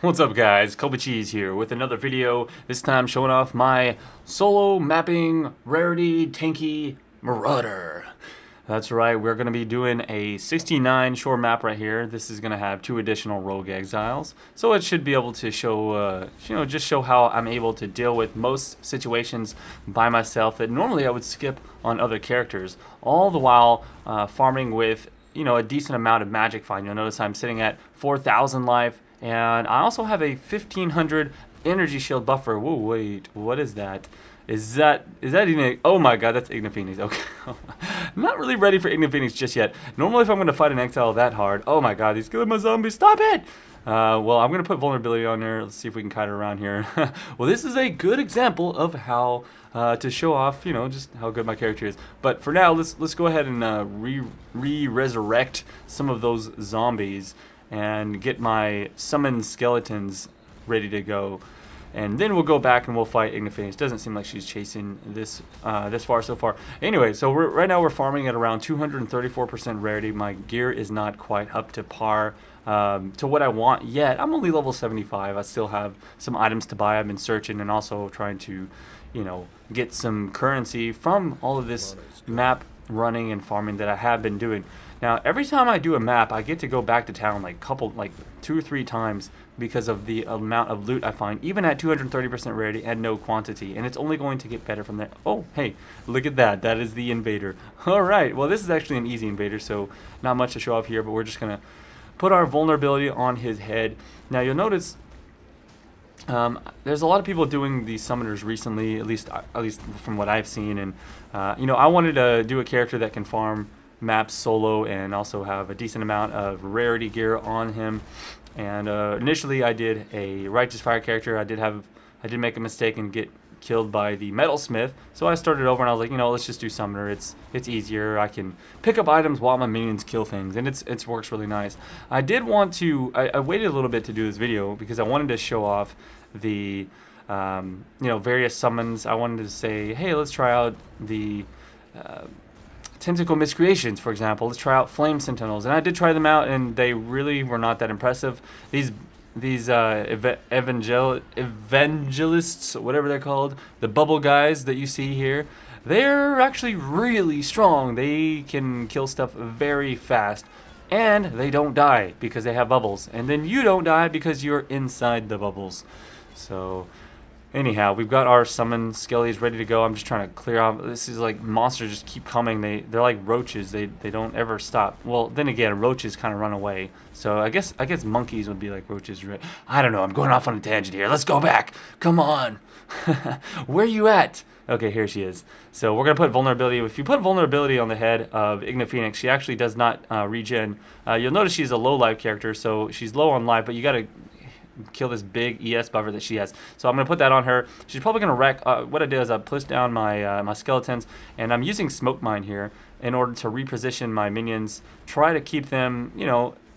What's up guys, Kobe Cheese here with another video, this time showing off my solo mapping Rarity Tanky Marauder. That's right, we're going to be doing a 69 shore map right here. This is going to have 2 additional rogue exiles, so it should be able to show, just show how I'm able to deal with most situations by myself that normally I would skip on other characters, all the while farming with, a decent amount of magic find. You'll notice I'm sitting at 4,000 life. And I also have a 1500 energy shield buffer. Whoa, wait, what is that? Is that oh my god, that's Ignophoenix. Okay. I'm not really ready for Ignophoenix just yet. Normally if I'm going to fight an Exile that hard, oh my god, he's killing my zombies, stop it! Well, I'm going to put vulnerability on there. Let's see if we can kite it around here. Well, this is a good example of how to show off, just how good my character is. But for now, let's go ahead and resurrect some of those zombies and get my summoned skeletons ready to go, and then we'll go back and we'll fight Ignophoenix. Doesn't seem like she's chasing this far so far. Anyway, so right now we're farming at around 234% rarity. My gear is not quite up to par to what I want yet. I'm only level 75. I still have some items to buy. I've been searching and also trying to, get some currency from all of this map running and farming that I have been doing. Now, every time I do a map, I get to go back to town like 2 or 3 times because of the amount of loot I find, even at 230% rarity and no quantity. And it's only going to get better from there. Oh, hey, look at that. That is the invader. All right. Well, this is actually an easy invader, so not much to show off here, but we're just going to put our vulnerability on his head. Now, you'll notice there's a lot of people doing these summoners recently, at least from what I've seen. And, I wanted to do a character that can farm maps solo and also have a decent amount of rarity gear on him. And initially I did a righteous fire character. I did make a mistake and get killed by the metalsmith, so I started over and I was like, let's just do summoner. It's easier. I can pick up items while my minions kill things, and it works really nice. I did want to I waited a little bit to do this video because I wanted to show off the various summons. I wanted to say, hey, let's try out the Tentacle Miscreations, for example. Let's try out Flame Sentinels, and I did try them out, and they really were not that impressive. These evangelists, whatever they're called, the bubble guys that you see here, they're actually really strong. They can kill stuff very fast, and they don't die because they have bubbles, and then you don't die because you're inside the bubbles. So anyhow, we've got our summon skellies ready to go. I'm just trying to clear out. This is like monsters just keep coming. They're like roaches. They don't ever stop. Well, then again, roaches kind of run away. So I guess monkeys would be like roaches. I don't know. I'm going off on a tangent here. Let's go back. Come on. Where you at? Okay, here she is. So we're gonna put vulnerability. If you put vulnerability on the head of Ignophoenix, she actually does not regen. You'll notice she's a low life character, so she's low on life, but you gotta kill this big ES buffer that she has. So I'm going to put that on her. She's probably going to wreck. What I did is I pushed down my my skeletons, and I'm using Smoke Mine here in order to reposition my minions, try to keep them,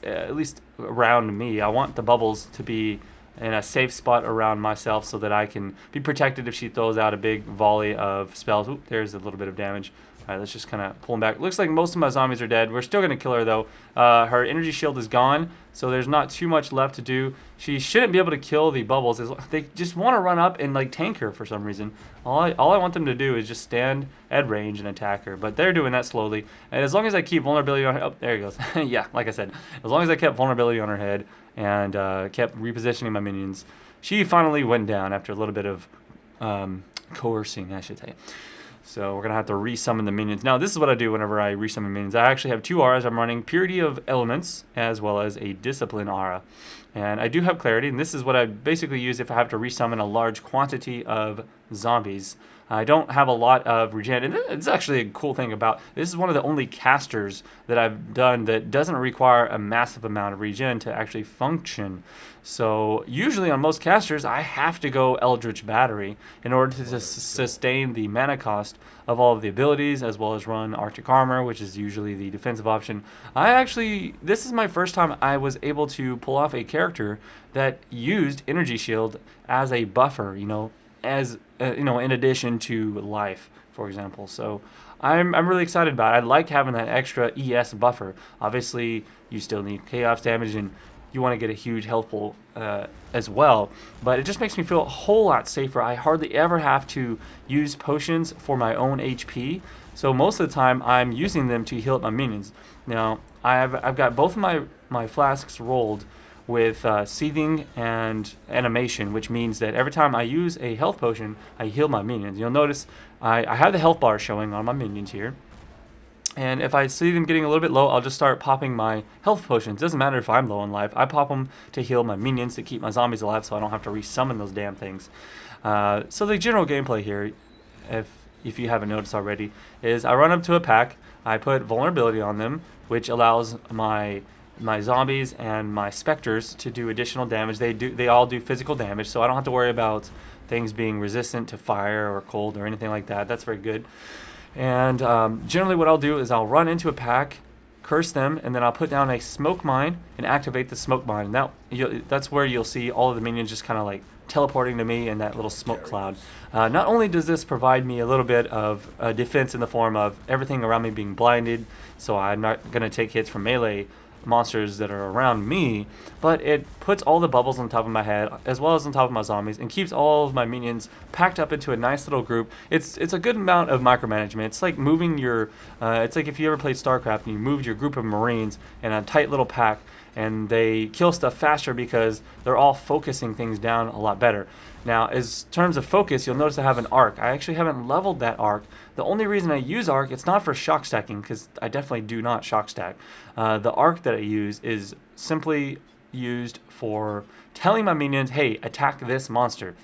at least around me. I want the bubbles to be in a safe spot around myself so that I can be protected if she throws out a big volley of spells. Oop, there's a little bit of damage. All right, let's just kind of pull them back. Looks like most of my zombies are dead. We're still going to kill her, though. Her energy shield is gone, so there's not too much left to do. She shouldn't be able to kill the bubbles. They just want to run up and like tank her for some reason. All I want them to do is just stand at range and attack her, but they're doing that slowly. And as long as I keep vulnerability on her... Oh, there he goes. Yeah, like I said, as long as I kept vulnerability on her head and kept repositioning my minions, she finally went down after a little bit of coercing, I should say. So we're going to have to resummon the minions. Now, this is what I do whenever I resummon minions. I actually have 2 auras. I'm running Purity of Elements as well as a Discipline aura. And I do have Clarity, and this is what I basically use if I have to resummon a large quantity of zombies. I don't have a lot of regen, and it's actually a cool thing about this is one of the only casters that I've done that doesn't require a massive amount of regen to actually function. So usually on most casters, I have to go Eldritch Battery in order to sustain the mana cost of all of the abilities, as well as run Arctic Armor, which is usually the defensive option. This is my first time I was able to pull off a character that used Energy Shield as a buffer, as in addition to life, for example. So I'm really excited about it. I like having that extra ES buffer. Obviously, you still need chaos damage, and you want to get a huge health pool as well. But it just makes me feel a whole lot safer. I hardly ever have to use potions for my own HP. So most of the time, I'm using them to heal up my minions. Now, I've got both of my flasks rolled with seething and animation, which means that every time I use a health potion, I heal my minions. You'll notice I have the health bar showing on my minions here. And if I see them getting a little bit low, I'll just start popping my health potions. Doesn't matter if I'm low on life. I pop them to heal my minions, to keep my zombies alive, so I don't have to resummon those damn things. So the general gameplay here, if you haven't noticed already, is I run up to a pack, I put vulnerability on them, which allows my zombies and my specters to do additional damage. They all do physical damage, so I don't have to worry about things being resistant to fire or cold or anything like that. That's very good. And generally what I'll do is I'll run into a pack, curse them, and then I'll put down a smoke mine and activate the smoke mine. And that's where you'll see all of the minions just kind of like teleporting to me in that little smoke cloud. Not only does this provide me a little bit of defense in the form of everything around me being blinded, so I'm not going to take hits from melee monsters that are around me, but it puts all the bubbles on top of my head as well as on top of my zombies and keeps all of my minions packed up into a nice little group. It's a good amount of micromanagement. It's like moving your it's like if you ever played StarCraft and you moved your group of Marines in a tight little pack, and they kill stuff faster because they're all focusing things down a lot better. Now, as terms of focus, you'll notice I have an arc. I actually haven't leveled that arc. The only reason I use arc, it's not for shock stacking, because I definitely do not shock stack. The arc that I use is simply used for telling my minions, hey, attack this monster.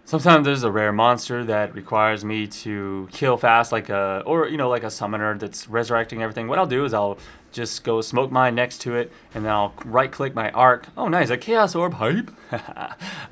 Sometimes there's a rare monster that requires me to kill fast, like a summoner that's resurrecting everything. What I'll do is I'll just go smoke mine next to it, and then I'll right-click my arc. Oh, nice, a chaos orb hype.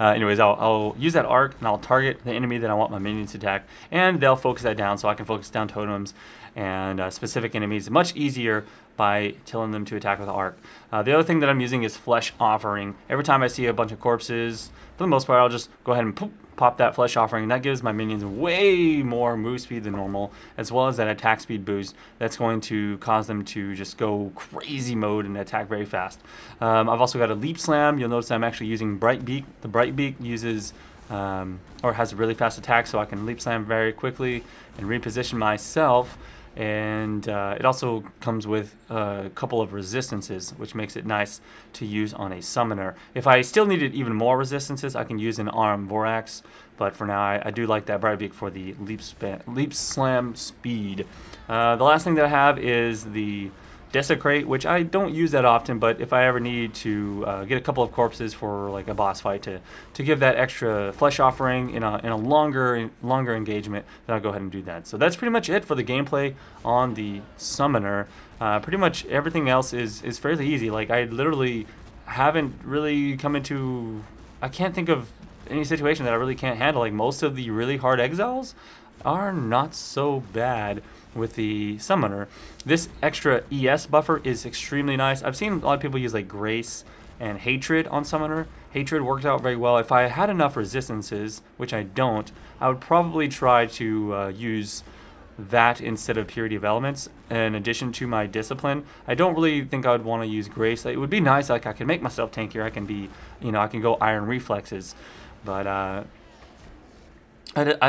Anyways, I'll use that arc and I'll target the enemy that I want my minions to attack, and they'll focus that down, so I can focus down totems and specific enemies much easier by telling them to attack with the arc. The other thing that I'm using is Flesh Offering. Every time I see a bunch of corpses, for the most part, I'll just go ahead and pop that Flesh Offering, and that gives my minions way more move speed than normal, as well as that attack speed boost that's going to cause them to just go crazy mode and attack very fast. I've also got a Leap Slam. You'll notice I'm actually using Bright Beak. The Bright Beak uses or has a really fast attack, so I can Leap Slam very quickly and reposition myself. And it also comes with a couple of resistances, which makes it nice to use on a summoner. If I still needed even more resistances, I can use an Arm Vorax, but for now I do like that Bright Beak for the Leap Slam speed. The last thing that I have is the Desecrate, which I don't use that often, but if I ever need to get a couple of corpses for like a boss fight to give that extra Flesh Offering in a longer engagement, then I'll go ahead and do that. So that's pretty much it for the gameplay on the Summoner. Pretty much everything else is fairly easy. Like, I literally haven't really come into, I can't think of any situation that I really can't handle. Like, most of the really hard exiles are not so bad with the Summoner. This extra ES buffer is extremely nice. I've seen a lot of people use like Grace and Hatred on Summoner. Hatred works out very well. If I had enough resistances, which I don't, I would probably try to use that instead of Purity of Elements in addition to my Discipline. I don't really think I would want to use Grace. It would be nice, like I can make myself tankier. I can be, I can go Iron Reflexes, but I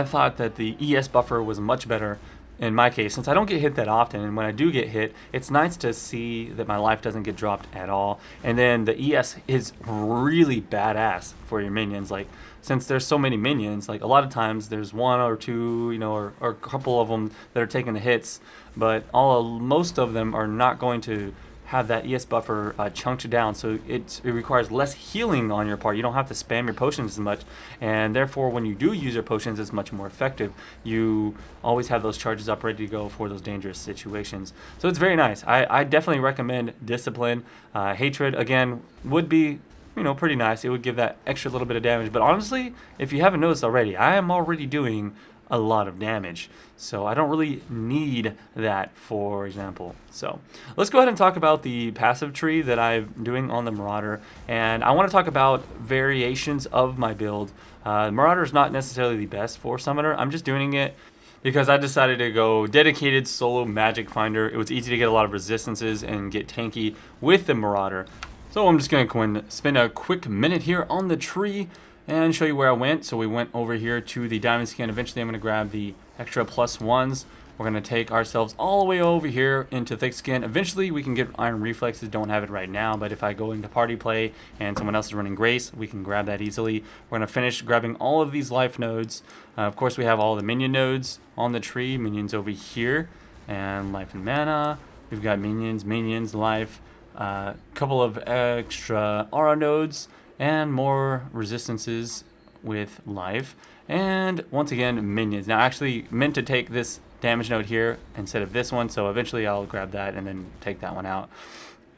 thought that the ES buffer was much better in my case, since I don't get hit that often, and when I do get hit, it's nice to see that my life doesn't get dropped at all. And then the ES is really badass for your minions. Like, since there's so many minions, like a lot of times there's one or two, or a couple of them that are taking the hits, but most of them are not going to have that ES buffer chunked down, so it requires less healing on your part. You don't have to spam your potions as much, and therefore when you do use your potions, it's much more effective. You always have those charges up ready to go for those dangerous situations. So it's very nice. I definitely recommend Discipline. Hatred, again, would be pretty nice. It would give that extra little bit of damage, but honestly, if you haven't noticed already, I am already doing a lot of damage, so I don't really need that, for example. So let's go ahead and talk about the passive tree that I'm doing on the Marauder, and I want to talk about variations of my build. Marauder is not necessarily the best for Summoner. I'm just doing it because I decided to go dedicated solo magic finder. It was easy to get a lot of resistances and get tanky with the Marauder. So I'm just going to spend a quick minute here on the tree and show you where I went. So we went over here to the diamond skin. Eventually I'm going to grab the extra +1s. We're going to take ourselves all the way over here into thick skin. Eventually we can get iron reflexes. Don't have it right now, but if I go into party play and someone else is running grace, we can grab that easily. We're going to finish grabbing all of these life nodes. Of course we have all the minion nodes on the tree. Minions over here, and life and mana. We've got minions, life, a couple of extra aura nodes, and more resistances with life. And once again, minions. Now I actually meant to take this damage node here instead of this one, so eventually I'll grab that and then take that one out.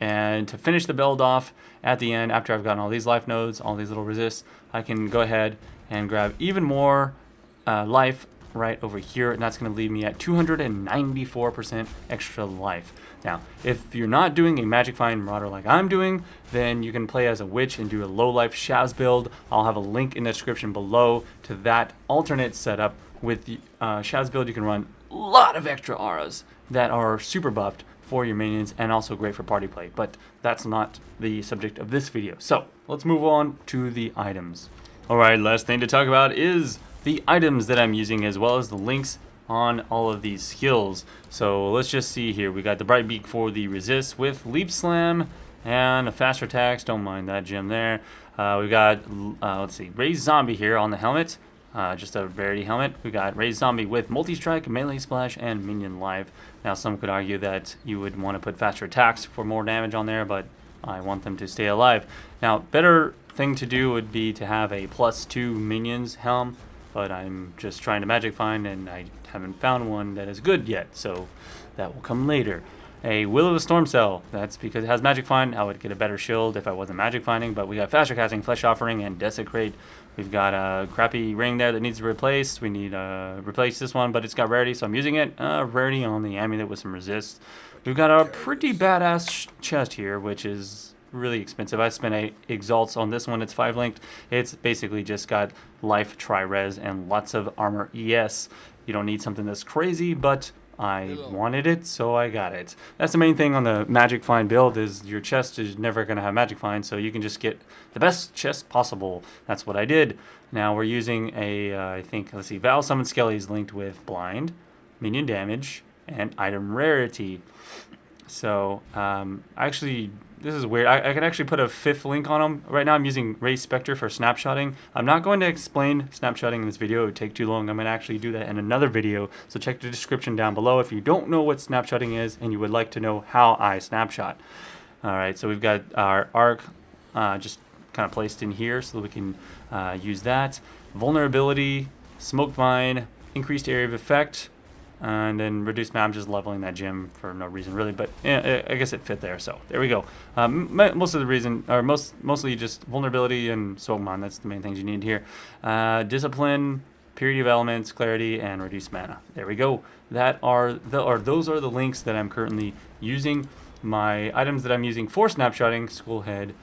And to finish the build off at the end, after I've gotten all these life nodes, all these little resists, I can go ahead and grab even more life right over here, and that's going to leave me at 294% extra life. Now, if you're not doing a Magic Find Marauder like I'm doing, then you can play as a witch and do a low life Shavs build. I'll have a link in the description below to that alternate setup. With the Shavs build, you can run a lot of extra auras that are super buffed for your minions and also great for party play, but that's not the subject of this video. So let's move on to the items. Alright, last thing to talk about is the items that I'm using, as well as the links on all of these skills. So let's just see here. We got the Bright Beak for the resist with Leap Slam and a faster attacks. Don't mind that gem there. We got let's see, Raised Zombie here on the helmet. Just a Rarity helmet. We got Raised Zombie with Multi-Strike, Melee Splash, and Minion Life. Now some could argue that you would want to put faster attacks for more damage on there, but I want them to stay alive. Now, better thing to do would be to have a +2 minions helm, but I'm just trying to magic find and I haven't found one that is good yet, so that will come later. A Will of the Storm Cell, that's because it has magic find. I would get a better shield if I wasn't magic finding, but we got faster casting, Flesh Offering, and Desecrate. We've got a crappy ring there that needs to be replaced. We need to replace this one, but it's got Rarity, so I'm using it. Rarity on the amulet with some resist. We've got a pretty badass chest here, which is really expensive. I spent 8 exalts on this one. It's 5 linked. It's basically just got life, tri-res, and lots of armor ES. You don't need something that's crazy, but I wanted it, so I got it. That's the main thing on the Magic Find build, is your chest is never going to have Magic Find, so you can just get the best chest possible. That's what I did. Now we're using a, I think, let's see, Val Summon Skelly is linked with Blind, Minion Damage, and Item Rarity. So, actually, this is weird. I can actually put a 5th link on them. Right now I'm using Ray Spectre for snapshotting. I'm not going to explain snapshotting in this video. It would take too long. I'm going to actually do that in another video. So check the description down below if you don't know what snapshotting is and you would like to know how I snapshot. Alright, so we've got our arc just kind of placed in here so that we can use that. Vulnerability, Smoke Vine, increased area of effect, and then reduce map. I'm just leveling that gem for no reason really, but yeah, I guess it fit there, so there we go. Most of the reason, or mostly just vulnerability and Sogmon, that's the main things you need here. Discipline, Purity of Elements, Clarity, and reduce mana. There we go. Those are the links that I'm currently using. My items that I'm using for snapshotting: Skullhead,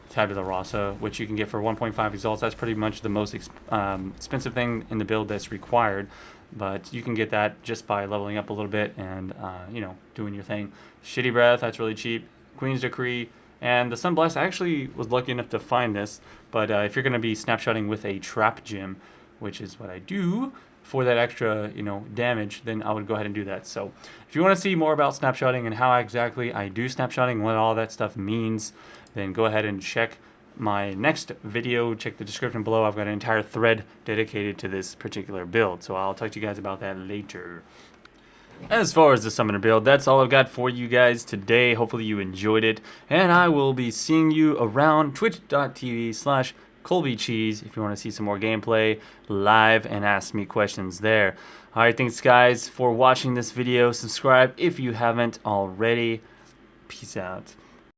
Tabula Rasa, which you can get for 1.5 exalts. That's pretty much the most expensive thing in the build that's required. But you can get that just by leveling up a little bit and, you know, doing your thing. Shitty Breath, that's really cheap. Queen's Decree, and the Sunblast. I actually was lucky enough to find this, but if you're going to be snapshotting with a Trap Gem, which is what I do for that extra, you know, damage, then I would go ahead and do that. So if you want to see more about snapshotting and how exactly I do snapshotting, what all that stuff means, then go ahead and check my next video. Check the description below. I've got an entire thread dedicated to this particular build, so I'll talk to you guys about that later. As far as the summoner build, that's all I've got for you guys today. Hopefully you enjoyed it, and I will be seeing you around twitch.tv/ColbyCheese if you want to see some more gameplay live and ask me questions there. Alright, thanks guys for watching this video. Subscribe if you haven't already. Peace out.